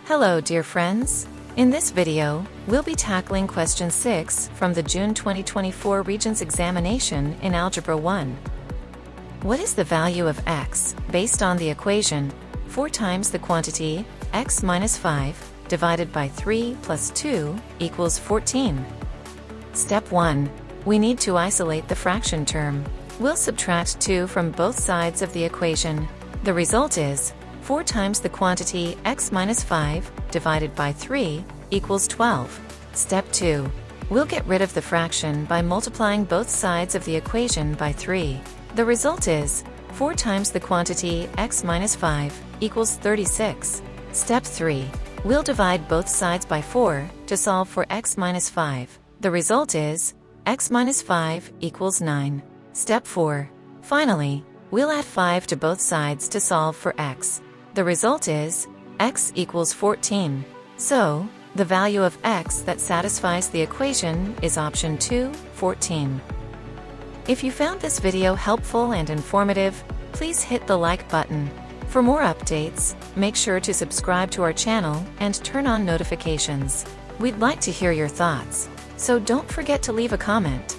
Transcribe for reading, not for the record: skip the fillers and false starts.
Hello dear friends! In this video, we'll be tackling question 6 from the June 2024 Regents Examination in Algebra 1. What is the value of x based on the equation 4 times the quantity x minus 5 divided by 3 plus 2 equals 14? Step 1. We need to isolate the fraction term. We'll subtract 2 from both sides of the equation. The result is 4 times the quantity x minus 5 divided by 3 equals 12. Step 2. We'll get rid of the fraction by multiplying both sides of the equation by 3. The result is 4 times the quantity x minus 5 equals 36. Step 3. We'll divide both sides by 4 to solve for x minus 5. The result is x minus 5 equals 9. Step 4. Finally, we'll add 5 to both sides to solve for x. The result is x equals 14. So, the value of x that satisfies the equation is option 2, 14. If you found this video helpful and informative, please hit the like button. For more updates, make sure to subscribe to our channel and turn on notifications. We'd like to hear your thoughts, so don't forget to leave a comment.